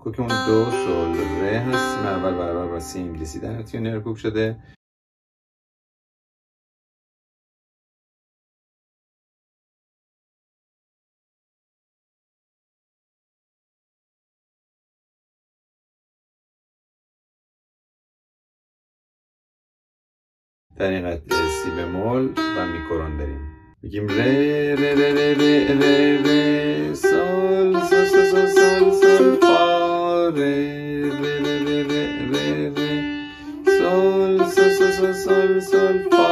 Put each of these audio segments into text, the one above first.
کوک اون دو سول ره هستیم، اول برابر با سی انگلیسی در تیونر کوک شده. طریقت سی بمول و میکرون داریم. میگیم ره ره ره ره ره ره ره سول سول سول سول سول فا ره ره ره ره ره ره سول سول سول سول سول فا.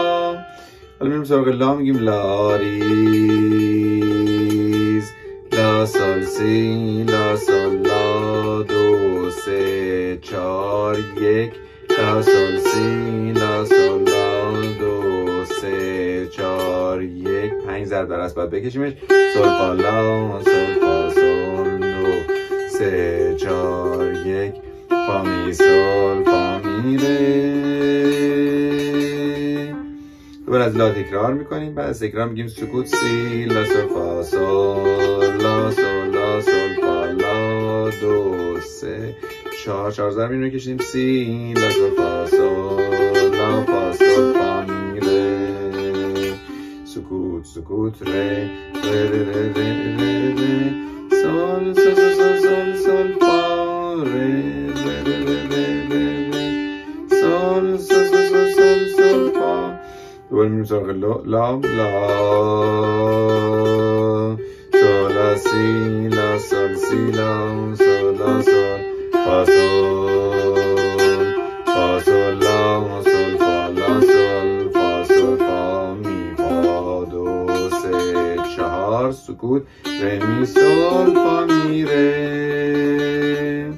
حالا میریم سراغ لا، میگیم لا ریز لا سول سی لا سول لا دو سه چار یک لا سول سی لا سول دو سه چار یک. 5 ضرب در اصل باید بکشیمش. سول فا لا سول فا سول دو سه چار یک فا می سول فا می ره. دوباره از لا تکرار میکنیم. بعد از تکرار میگیم سکوت سی لا سول فا سول لا سول لا سول فا لا دو سه چهار. 4 ضرب این رو کشیدیم. سی لا سول فا سول لا فا سول فا می ره. سکوت سکوت ره ره ره ره ره ره ره سول سول سول سول سول فا ره ره ره ره ره ره سول سول سول سول سول فا. دوباره میریم سراغ لا سول لا سی لا سول سی لا سول لا سول فا سول فا سول لا سول فا لا سول فا سول فا می فا دو سه چهار. سکوت ره می سول فا می ره.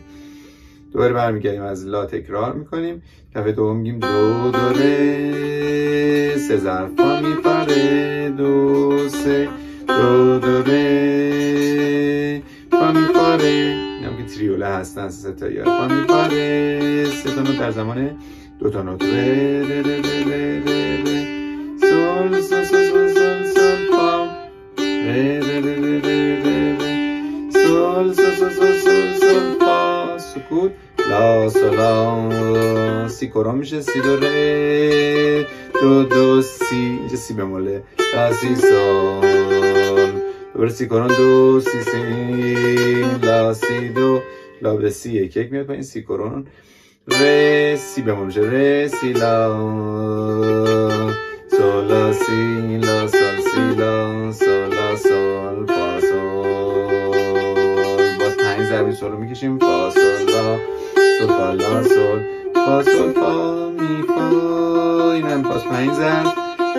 دوباره برمیگردیم از لا تکرار میکنیم. کف دوم میگیم دو دو ره سه ضرب فا می فا ره دو سه دو دو ره فا می فا ره. این هم که تریوله هستن سه تا یا فا می فا ره. سه تا نوت در زمان 2 تا نوت ره ره ره ره ره ره سول سول سول سول سول فا ره ره ره ره ره ره سول سول سول سول سول فا. سکوت لا سول لا سی کرون میشه. سی دو ره دو دو سی. اینجا سی بموله لا سی سول. دوباره سی کرون دو سی سی لا سی دو لا به سی یک یک میاد پایین. سی کرون ره سی بمول میشه. ره سی لا سول لا سی لا سول سی لا سول لا سول فا سول. باز 5 ضرب سول رو میکشیم. فا سول لا سول فا لا سول فا سول فا می فا. این هم باز 5 ضرب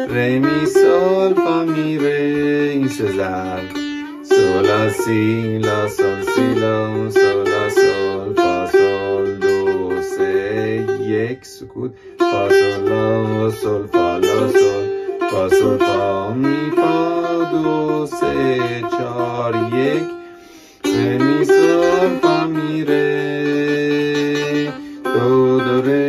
ره می سول فا می ره. این 3 ضرب سول لا سی لا سول سی لا سول لا سول فا سول دو سه یک. سکوت فا سول لا سول فا لا سول فا سول فا می فا دو سه چهار یک ره می سول فا می ره دو دو ره.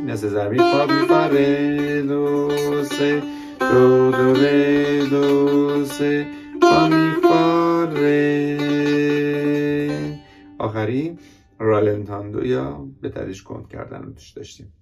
نسه ضربی فا می فا ره دو سه دو دو ره دو سه فا می فا ره. آخری رالنتاندو یا به تدریج کند کردن رو توش داشتیم.